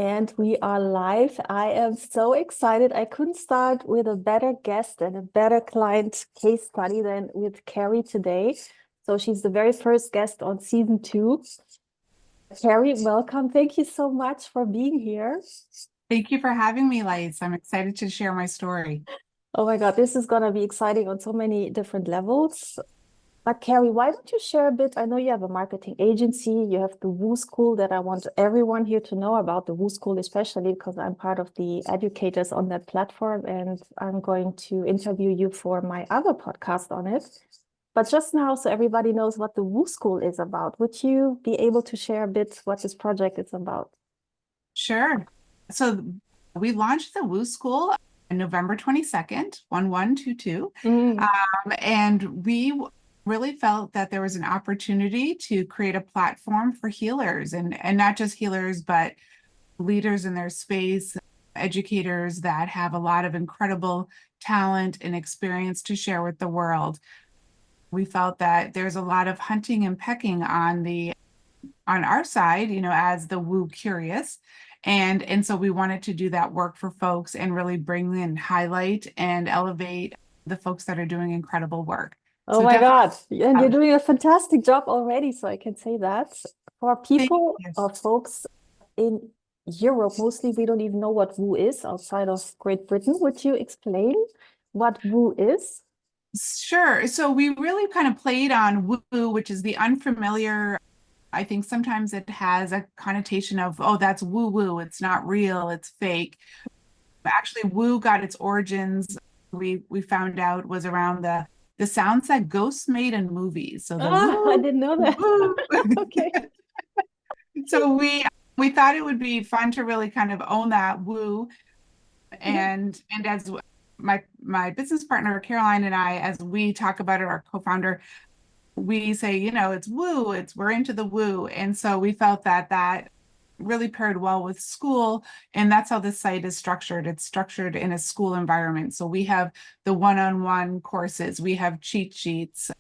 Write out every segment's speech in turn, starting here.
And we are live. I am so excited. I couldn't start with a better guest and a better client case study than with Kerri today. So she's the very first guest on season 2. Kerri, welcome. Thank you so much for being here. Thank you for having me, Lais. I'm excited to share my story. Oh my God, this is going to be exciting on so many different levels. But Kerri, why don't you share a bit? I know you have a marketing agency, you have the Woo School that I want everyone here to know about, the Woo School, especially because I'm part of the educators on that platform and I'm going to interview you for my other podcast on it. But just now, so everybody knows what the Woo School is about, would you be able to share a bit what this project is about? Sure. So we launched the Woo School on November 22nd, 1122. Mm. And we really felt that there was an opportunity to create a platform for healers and not just healers, but leaders in their space, educators that have a lot of incredible talent and experience to share with the world. We felt that there's a lot of hunting and pecking on our side, as the woo curious. And so we wanted to do that work for folks and really bring and highlight and elevate the folks that are doing incredible work. Oh So my definitely, God. And you're doing a fantastic job already, so I can say that. For thank people you. or folks in Europe, mostly we don't even know what woo is outside of Great Britain. Would you explain what woo is? Sure. So we really kind of played on woo, which is the unfamiliar. I think sometimes it has a connotation of, oh, that's woo woo. It's not real. It's fake. Actually, woo got its origins. We found out was around the sounds that ghosts made in movies. So the Ah, I woo didn't know that. woo. Okay. So we thought it would be fun to really kind of own that woo and as my business partner Caroline and I, as we talk about it, our co-founder, we say, it's woo, we're into the woo. And so we felt that really paired well with school. And that's how this site is structured. It's structured in a school environment. So we have the one-on-one courses, we have cheat sheets,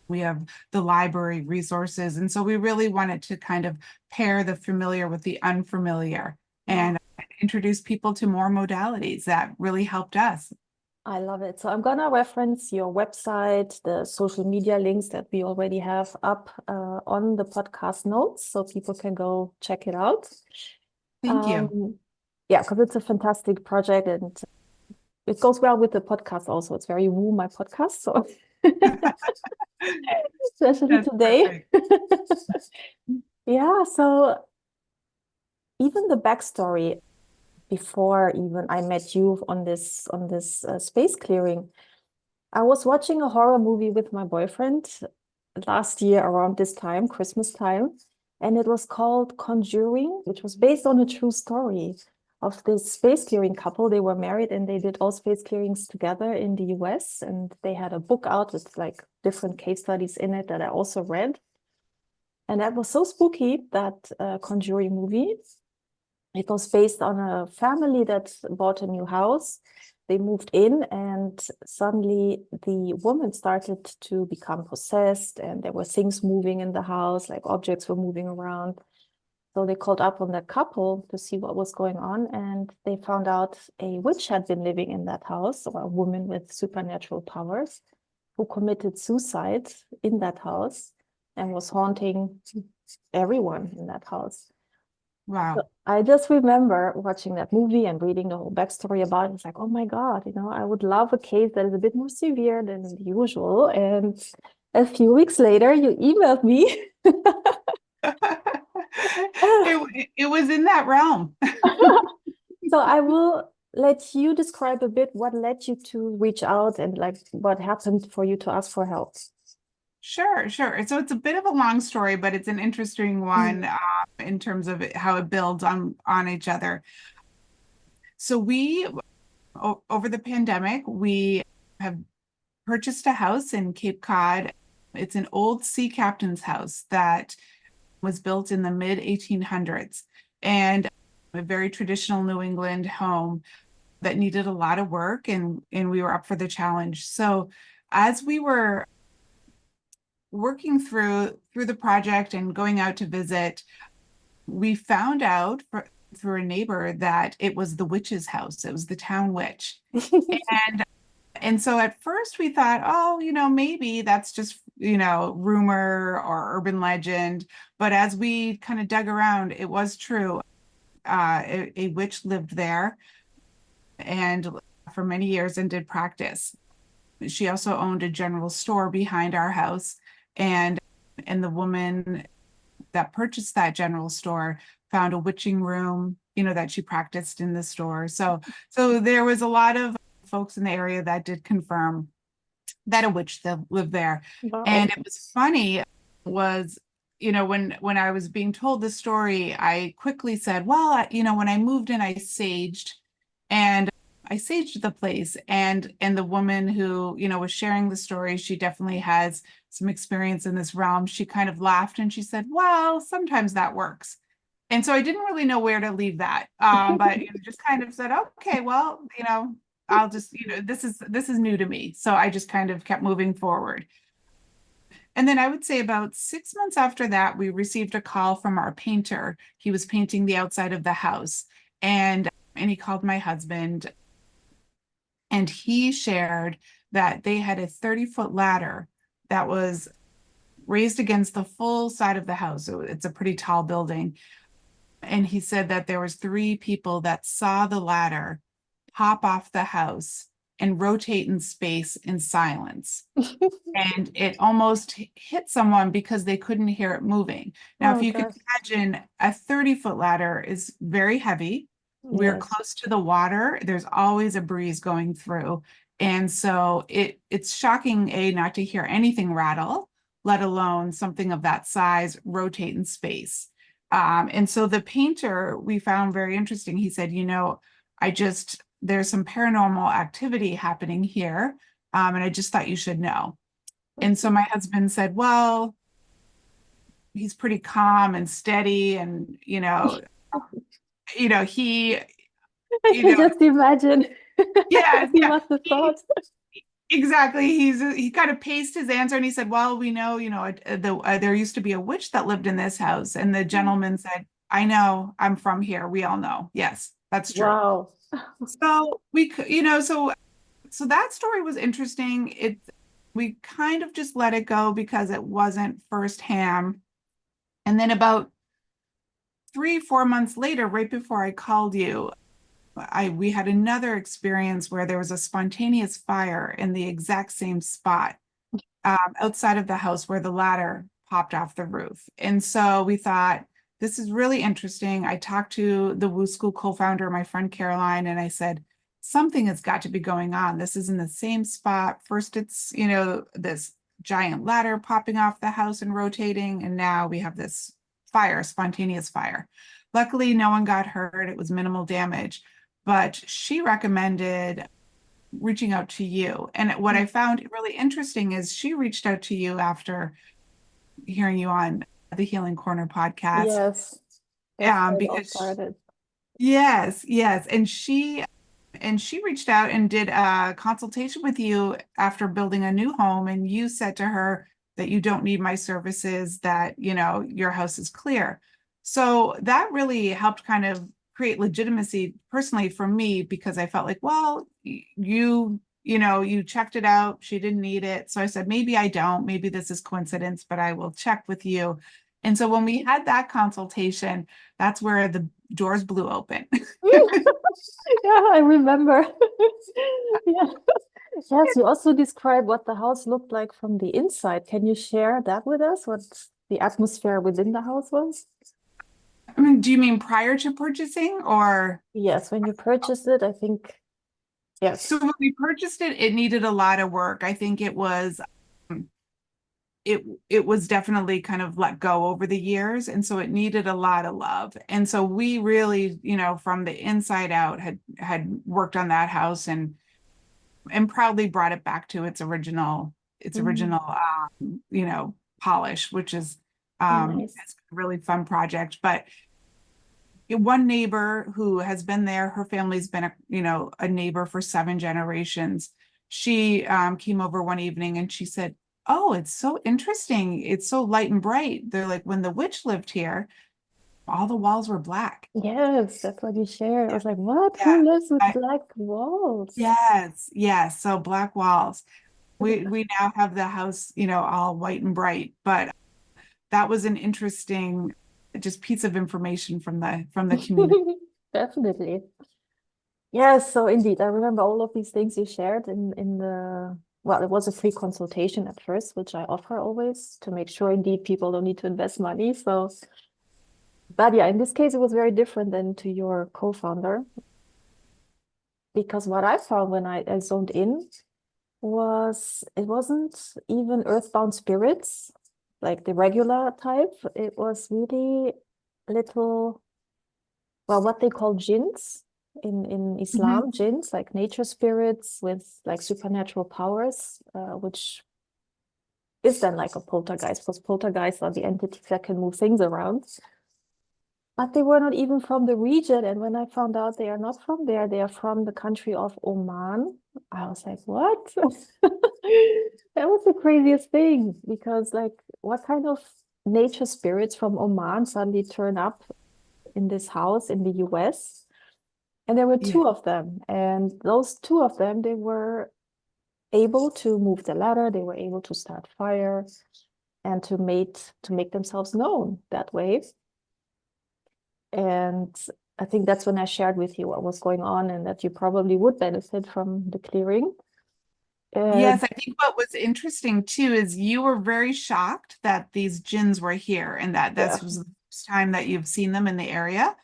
we have the library resources. And so we really wanted to kind of pair the familiar with the unfamiliar Wow, and introduce people to more modalities that really helped us. I love it. So I'm gonna reference your website, the social media links that we already have up on the podcast notes, so people can go check it out. Thank you. Um, yeah, because it's a fantastic project and it goes well with the podcast also. It's very woo, my podcast. So especially That's today. perfect. Yeah, so even the backstory before even I met you on this space clearing, I was watching a horror movie with my boyfriend last year around this time, Christmas time, and it was called Conjuring, which was based on a true story of this space clearing couple. They were married and they did all space clearings together in the US, and they had a book out with like different case studies in it that I also read. And that was so spooky, that Conjuring movie. It was based on a family that bought a new house. They moved in, and suddenly the woman started to become possessed, and there were things moving in the house, like objects were moving around. So they called up on that couple to see what was going on, and they found out a witch had been living in that house, or a woman with supernatural powers, who committed suicide in that house and was haunting everyone in that house. So Wow. I just remember watching that movie and reading the whole backstory about it. It's like, oh my God, I would love a case that is a bit more severe than the usual. And a few weeks later, you emailed me. It was in that realm. So I will let you describe a bit what led you to reach out and like what happened for you to ask for help. Sure, sure. So it's a bit of a long story, but it's an interesting one Mm. in terms of how it builds on each other. So over the pandemic, we have purchased a house in Cape Cod. It's an old sea captain's house that was built in the mid 1800s and a very traditional New England home that needed a lot of work and we were up for the challenge. So as we were working through the project and going out to visit, we found out through a neighbor that it was the witch's house. It was the town witch. And so at first we thought, oh, maybe that's just, rumor or urban legend. But as we kind of dug around, it was true. A witch lived there and for many years and did practice. She also owned a general store behind our house. And the woman that purchased that general store found a witching room, that she practiced in the store. So there was a lot of folks in the area that did confirm that a witch lived there. Wow. And it was funny was, when I was being told the story, I quickly said, well, when I moved in, I saged and I saged the place. And the woman who, was sharing the story, she definitely has some experience in this realm. She kind of laughed and she said, well, sometimes that works. And so I didn't really know where to leave that. But just kind of said, okay, well, I'll just, this is new to me. So I just kind of kept moving forward. And then I would say about 6 months after that, we received a call from our painter. He was painting the outside of the house. And he called my husband and he shared that they had a 30-foot ladder that was raised against the full side of the house. So it's a pretty tall building. And he said that there was 3 people that saw the ladder pop off the house and rotate in space in silence. And it almost hit someone because they couldn't hear it moving. Now, if Oh you can gosh. imagine, a 30-foot ladder is very heavy. We're Yes. close to the water. There's always a breeze going through. And so it's shocking, not to hear anything rattle, let alone something of that size rotate in space. And so the painter we found very interesting. He said, there's some paranormal activity happening here. And I just thought you should know. And so my husband said, well, he's pretty calm and steady. And, he, I you can know, just imagine yes, what he yeah, must have thought. exactly. He kind of paced his answer and he said, well, we know, there used to be a witch that lived in this house. And the gentleman said, I know, I'm from here. We all know. Yes, that's true. Wow. So we could, so that story was interesting. We kind of just let it go because it wasn't firsthand. And then about 3, 4 months later, right before I called you, we had another experience where there was a spontaneous fire in the exact same spot outside of the house where the ladder popped off the roof. And so we thought, this is really interesting. I talked to the Woo School co-founder, my friend Caroline, and I said, something has got to be going on. This is in the same spot. First, it's, this giant ladder popping off the house and rotating, and now we have this fire, spontaneous fire. Luckily, no one got hurt. It was minimal damage, but she recommended reaching out to you. And what I found really interesting is she reached out to you after hearing you on the Healing Corner podcast. Yes, that's how it all Because started. yes. And she reached out and did a consultation with you after building a new home. And you said to her that you don't need my services, that, your house is clear. So that really helped kind of create legitimacy personally for me, because I felt like, well, you checked it out. She didn't need it. So I said, maybe I don't, maybe this is coincidence, but I will check with you. And so when we had that consultation, that's where the doors blew open. Yeah, I remember. Yeah. Yes, you also described what the house looked like from the inside. Can you share that with us? What the atmosphere within the house was? I mean, do you mean prior to purchasing or? Yes, when you purchased it, I think, So yes. when we purchased it, it needed a lot of work. I think um, it was definitely kind of let go over the years. And so it needed a lot of love. And so we really, from the inside out had worked on that house and proudly brought it back to its Mm, original polish, which is nice. it's a really fun project. But one neighbor who has been there, her family's been a neighbor for 7 generations. She came over one evening and she said, oh, it's so interesting. It's so light and bright. They're like, when the witch lived here, all the walls were black. Yes, that's what you shared. I Yeah. was like, what? Yeah. Who lives with I, black walls? yes. Yes. So black walls. We now have the house, all white and bright, but that was an interesting just piece of information from the community. Definitely. Yes, so indeed, I remember all of these things you shared in the, well, it was a free consultation at first, which I offer always to make sure indeed people don't need to invest money. So, but yeah, in this case, it was very different than to your co-founder, because what I found when I zoned in was it wasn't even earthbound spirits, like the regular type. It was really little, well, what they call jinns in Mhm. Islam, jinns, like nature spirits with like supernatural powers, which is then like a poltergeist, because poltergeists are the entities that can move things around. But they were not even from the region. And when I found out they are not from there, they are from the country of Oman, I was like, what? That was the craziest thing, because like, what kind of nature spirits from Oman suddenly turn up in this house in the US? And there were Yeah. two of them. And those two of them, they were able to move the ladder, they were able to start fire and to make themselves known that way. And I think that's when I shared with you what was going on and that you probably would benefit from the clearing. Yes, And I think what was interesting too is you were very shocked that these jinns were here and that yeah, this was the first time that you've seen them in the area.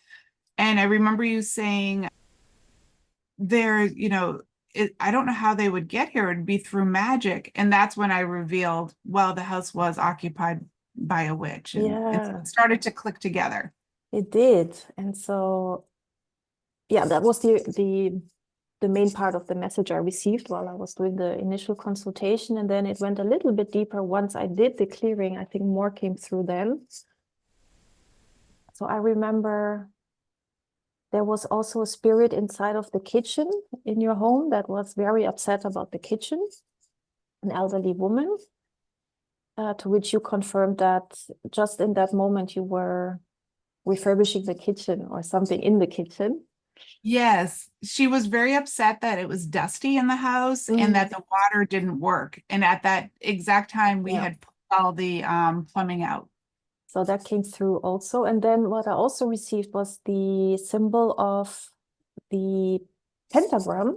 And I remember you saying there, I don't know how they would get here. It'd be through magic. And that's when I revealed, well, the house was occupied by a witch. And so yeah, it started to click together. it did. And so yeah, that was the main part of the message I received while I was doing the initial consultation. And then it went a little bit deeper once I did the clearing. I think more came through then. So I remember there was also a spirit inside of the kitchen in your home that was very upset about the kitchen, an elderly woman, to which you confirmed that just in that moment you were refurbishing the kitchen or something in the kitchen. Yes, she was very upset that it was dusty in the house and Mm. that the water didn't work. And at that exact time, we Yeah. had pulled all the plumbing out. So that came through also. And then what I also received was the symbol of the pentagram,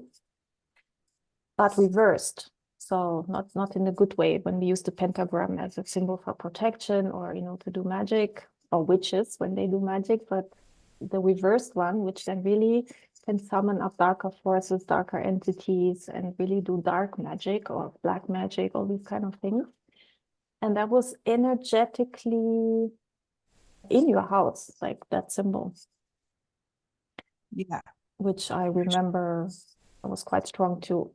but reversed. So not in a good way when we use the pentagram as a symbol for protection or to do magic, or witches when they do magic, but the reversed one, which then really can summon up darker forces, darker entities, and really do dark magic or black magic, all these kind of things. And that was energetically in your house, like that symbol, Yeah. which I remember was quite strong too.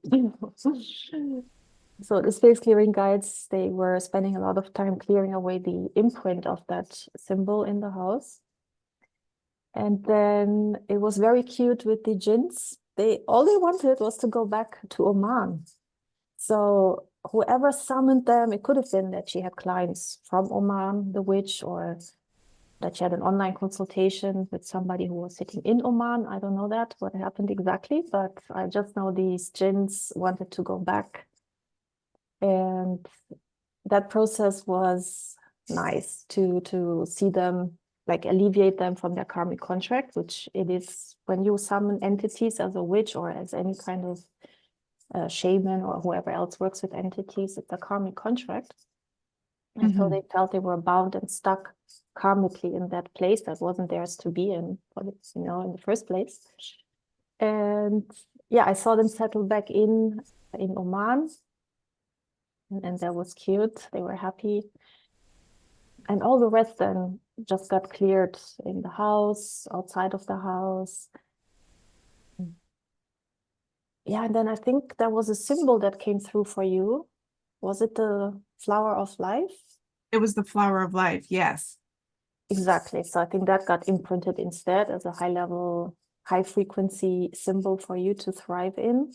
So the space clearing guides, they were spending a lot of time clearing away the imprint of that symbol in the house. And then it was very cute with the jinns. All they wanted was to go back to Oman. So whoever summoned them, it could have been that she had clients from Oman, the witch, or that she had an online consultation with somebody who was sitting in Oman. I don't know what happened exactly, but I just know these jinns wanted to go back. And that process was nice to see them, like alleviate them from their karmic contract, which it is when you summon entities as a witch or as any kind of shaman or whoever else works with entities, it's a karmic contract. And so Mhm. they felt they were bound and stuck karmically in that place that wasn't theirs to be in, in the first place. And yeah, I saw them settle back in Oman, and that was cute. They were happy. And all the rest then just got cleared in the house, outside of the house. Yeah, and then I think there was a symbol that came through for you. Was it the flower of life? It was the flower of life. Yes. Exactly. So I think that got imprinted instead as a high level, high frequency symbol for you to thrive in.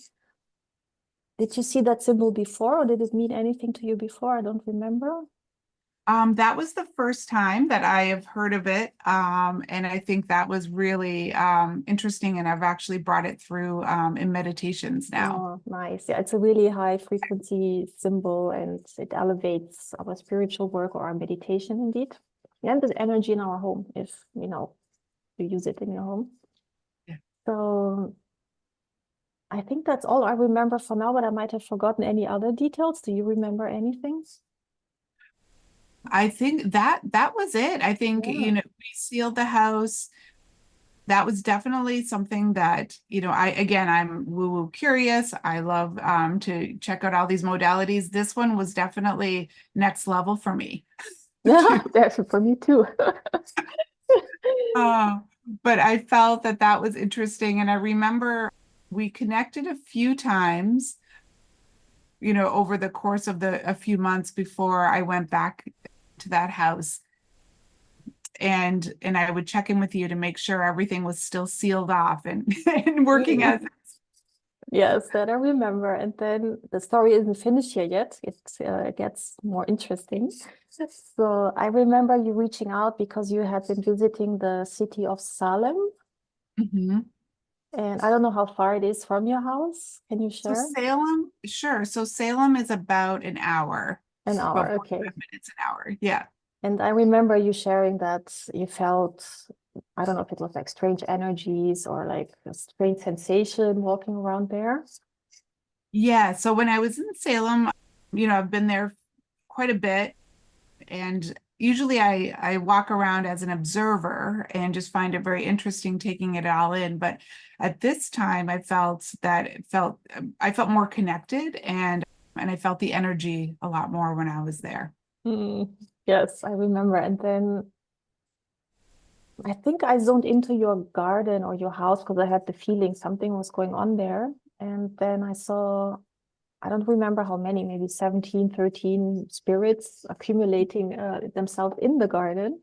Did you see that symbol before, or did it mean anything to you before? I don't remember. That was the first time that I have heard of it. And I think that was really interesting. And I've actually brought it through in meditations now. Oh, nice. Yeah, it's a really high frequency symbol and it elevates our spiritual work or our meditation indeed. And the energy in our home if, you use it in your home. Yeah. So I think that's all I remember for now, but I might have forgotten any other details. Do you remember anything? I think that was it. I think, Yeah. we sealed the house. That was definitely something that, I'm woo-woo curious. I love to check out all these modalities. This one was definitely next level for me Yeah, too. that's for me too. Uh, but I felt that that was interesting. And I remember we connected a few times, over the course of a few months before I went back to that house. And I would check in with you to make sure everything was still sealed off and, and working as. Mm. Yes, that I remember. And then the story isn't finished here yet. It gets more interesting. So I remember you reaching out because you had been visiting the city of Salem. Mhm. And I don't know how far it is from your house. Can you So share? Salem, sure. So Salem is about an hour, An about hour, okay. 45 minutes an hour. Yeah. And I remember you sharing that you felt, I don't know if it was like strange energies or like a strange sensation walking around there. Yeah. So when I was in Salem, I've been there quite a bit. And usually I walk around as an observer and just find it very interesting taking it all in. But at this time, I felt more connected and I felt the energy a lot more when I was there. Mm, yes, I remember. And then I think I zoned into your garden or your house because I had the feeling something was going on there. And then I saw, I don't remember how many, maybe 17, 13 spirits accumulating themselves in the garden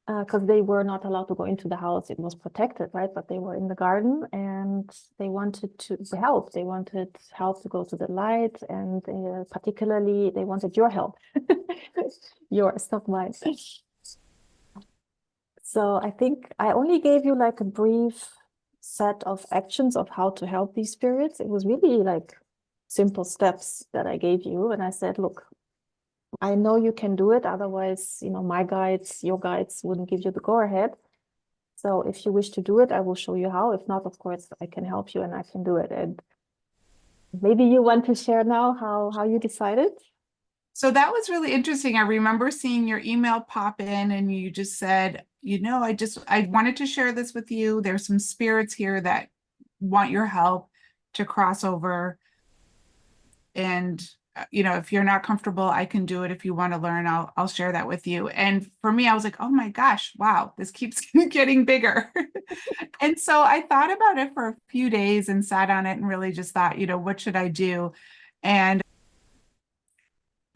because they were not allowed to go into the house. It was protected, right? But they were in the garden and they wanted to help. They wanted help to go to the light, and particularly they wanted your help. Yours, not mine. So I think I only gave you like a brief set of actions of how to help these spirits. It was really like simple steps that I gave you. And I said, look, I know you can do it. Otherwise, my guides, your guides wouldn't give you the go ahead. So if you wish to do it, I will show you how. If not, of course, I can help you and I can do it. And maybe you want to share now how you decided? So that was really interesting. I remember seeing your email pop in and you just said, I wanted to share this with you. There's some spirits here that want your help to cross over. And if you're not comfortable, I can do it. If you want to learn, I'll share that with you. And for me, I was like, oh my gosh, wow, this keeps getting bigger. And so I thought about it for a few days and sat on it and really just thought, what should I do? And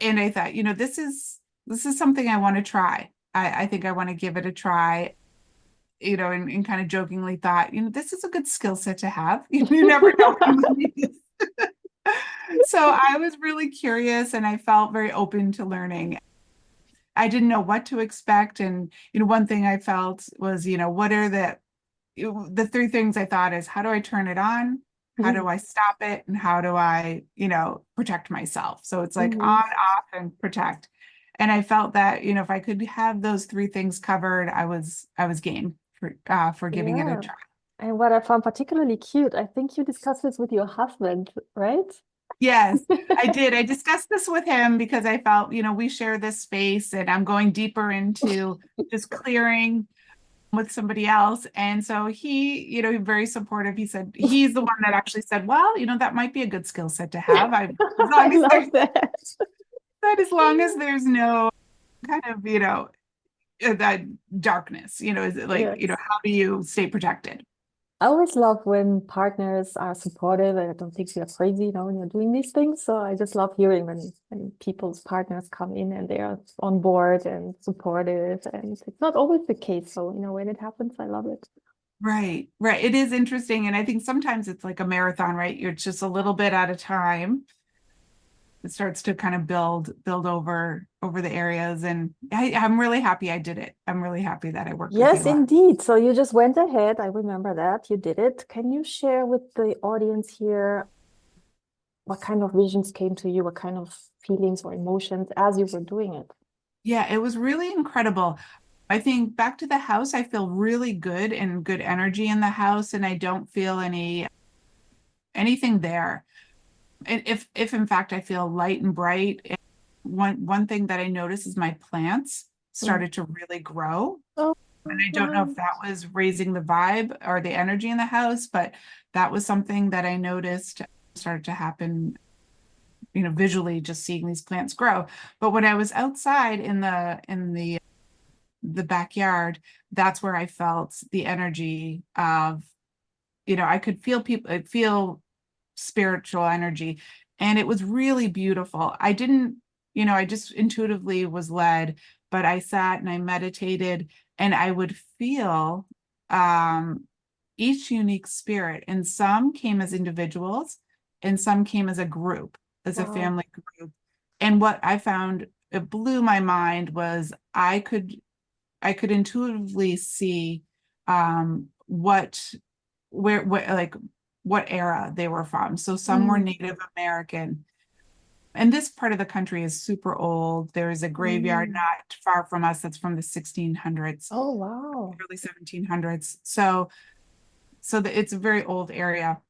and I thought, this is something I want to try. I think I want to give it a try, and kind of jokingly thought, this is a good skill set to have. You never know when you need this. So I was really curious and I felt very open to learning. I didn't know what to expect. And, one thing I felt was, what are the three things I thought is how do I turn it on? How do Mhm. I stop it? And how do I, protect myself? So it's like on, Mhm. off, and protect. And I felt that, if I could have those three things covered, I was game for giving it a Yeah. try. And what I found particularly cute, I think you discussed this with your husband, right? Yes, I did. I discussed this with him because I felt, we share this space and I'm going deeper into just clearing with somebody else. And so he, very supportive. He said he's the one that actually said, well, that might be a good skill set to have. As I long as love that. there's no kind of, that darkness, is it like, Yes. how do you stay protected? I always love when partners are supportive and I don't think you're crazy, when you're doing these things. So I just love hearing when people's partners come in and they are on board and supportive. And it's not always the case. So, when it happens, I love it. Right, right. It is interesting. And I think sometimes it's like a marathon, right? You're just a little bit at a time. it starts to kind of build over the areas. And I'm really happy I did it. I'm really happy that I worked with you Yes, last. indeed. So you just went ahead. I remember that you did it. Can you share with the audience here what kind of visions came to you? What kind of feelings or emotions as you were doing it? Yeah, it was really incredible. I think back to the house, I feel really good and good energy in the house, and I don't feel anything there. And if in fact I feel light and bright, and one thing that I noticed is my plants Mm. started to really grow. Oh, And I don't know if nice. that was raising the vibe or the energy in the house, but that was something that I noticed started to happen, visually just seeing these plants grow. But when I was outside in the backyard, that's where I felt the energy of, I could feel feel spiritual energy. And it was really beautiful. I didn't, I just intuitively was led, but I sat and I meditated and I would feel each unique spirit. And some came as individuals and some came as a group, as a Wow. family group. And what I found, it blew my mind, was I could intuitively see what where like what era they were from. So some were Mm. Native American. And this part of the country is super old. There is a graveyard Mm. not far from us that's from the 1600s, Oh, wow. early 1700s. It's a very old area.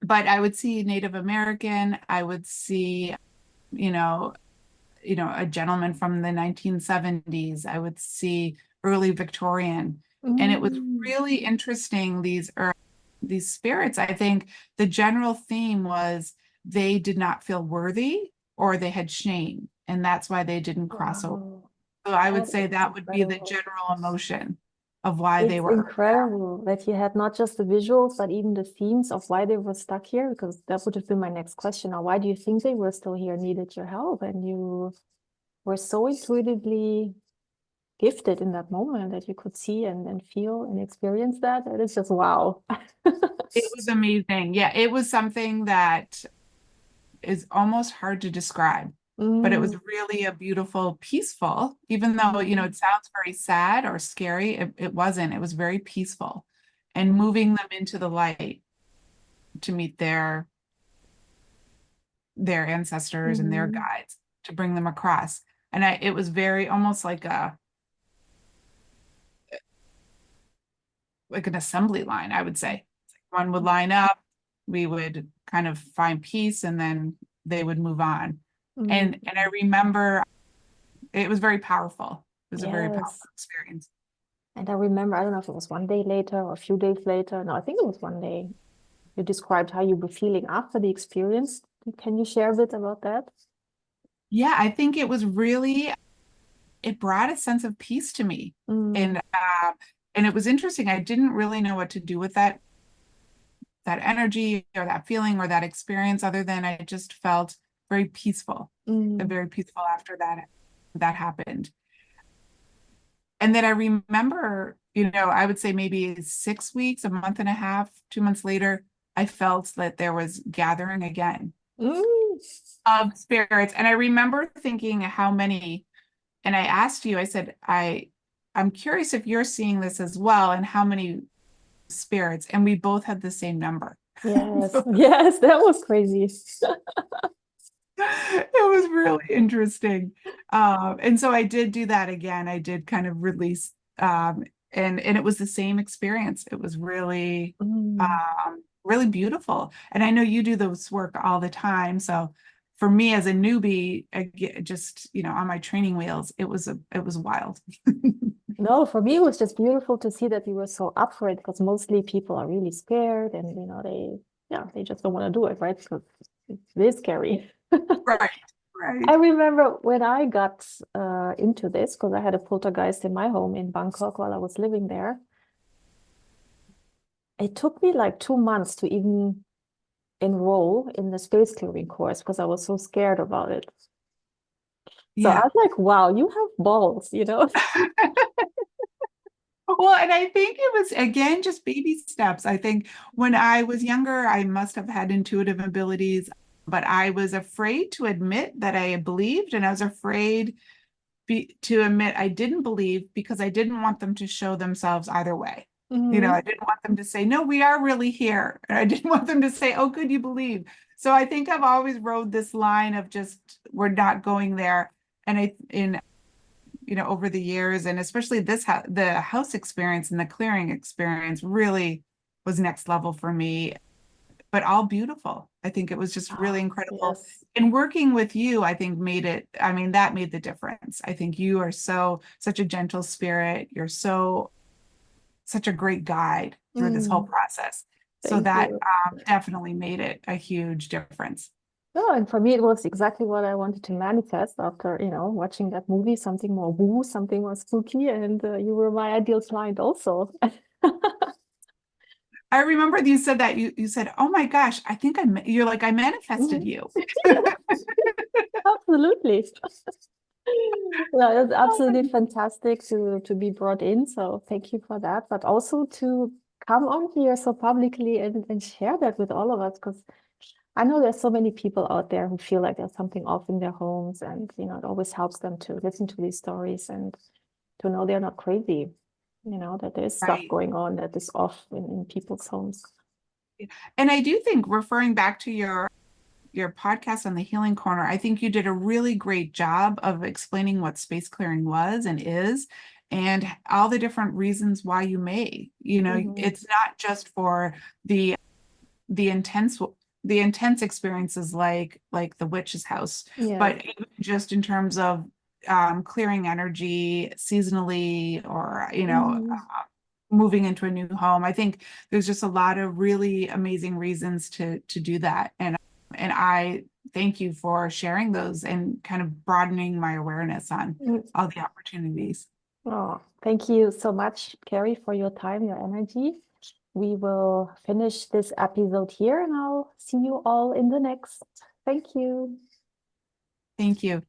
But I would see Native American, I would see, you know, a gentleman from the 1970s. I would see early Victorian. And it was Mm. really interesting, these spirits. I think the general theme was they did not feel worthy or they had shame, and that's why they didn't cross over. Wow. So I would That say is that would be the incredible. general emotion of why they It's were. incredible that you had not just the visuals, but even the themes of why they were stuck here, because that would have been my next question. Now, why do you think they were still here, needed your help? And you were so intuitively gifted in that moment that you could see and feel and experience that. It is just wow. It was amazing. Yeah, it was something that is almost hard to describe, but it was Mm, really a beautiful, peaceful, even though, mm, it sounds very sad or scary. It wasn't. It was very peaceful, and mm, moving them into the light to meet their ancestors and their mm, guides, to bring them across. And it was very almost like an assembly line, I would say. One would line up, we would kind of find peace, and then they would move on. And I mm. remember it was very powerful. It was a very Yes. powerful experience. And I remember, I don't know if it was one day later or a few days later. No, I think it was one day. You described how you were feeling after the experience. Can you share a bit about that? Yeah, I think it brought a sense of peace to me. Mm, And it was interesting. I didn't really know what to do with that energy or that feeling or that experience, other than I just felt very peaceful, mm, very peaceful after that happened. And then I remember, I would say maybe 6 weeks, a month and a half, 2 months later, I felt that there was gathering again mm. of spirits. And I remember thinking how many, and I asked you, I said, I'm curious if you're seeing this as well, and how many spirits. And we both had the same number. Yes, So yes, that was crazy. it was really interesting. And so I did do that again. I did kind of release, and it was the same experience. It was Mm. really beautiful. And I know you do this work all the time. So for me as a newbie, just, on my training wheels, it was wild. No, for me, it was just beautiful to see that you were so up for it because mostly people are really scared and, yeah, they just don't want to do it, right? Because it is scary. Right, I right. remember when I got into this, because I had a poltergeist in my home in Bangkok while I was living there. It took me like 2 months to even enroll in the space clearing course because I was so scared about it. So I Yeah. was like, wow, you have balls. Well, and I think it was, again, just baby steps. I think when I was younger, I must have had intuitive abilities. but I was afraid to admit that I believed, and I was afraid to admit I didn't believe because I didn't want them to show themselves either way. Mm-hmm. I didn't want them to say, no, we are really here. And I didn't want them to say, oh, good, you believe. So I think I've always rode this line of just, we're not going there. And over the years, and especially the house experience and the clearing experience really was next level for me, but all beautiful. I think it was just really incredible. Yes. And working with you, I think that made the difference. I think you are such a gentle spirit. You're such a great guide through this whole process. So Thank that you. definitely made it a huge difference. No, and for me, it was exactly what I wanted to manifest after, watching that movie, something more woo, something more spooky, and you were my ideal client also. I remember you said that you said, "Oh my gosh, you're like I manifested you." Absolutely. Yeah, it's absolutely fantastic to be brought in. So thank you for that. But also to come on here so publicly and share that with all of us, because I know there's so many people out there who feel like there's something off in their homes, and it always helps them to listen to these stories and to know they're not crazy, that there's stuff Right. going on that is off in people's homes. And I do think, referring back to your podcast on the Healing Corner, I think you did a really great job of explaining what space clearing was and is, and all the different reasons why you may. It's not just for the intense the intense experiences like the witch's house, Yeah. but even just in terms of clearing energy seasonally, or Mhm. moving into a new home. I think there's just a lot of really amazing reasons to do that. And I thank you for sharing those and kind of broadening my awareness on Mm. all the opportunities. Oh, thank you so much, Kerri, for your time, your energy. We will finish this episode here, and I'll see you all in the next. Thank you. Thank you.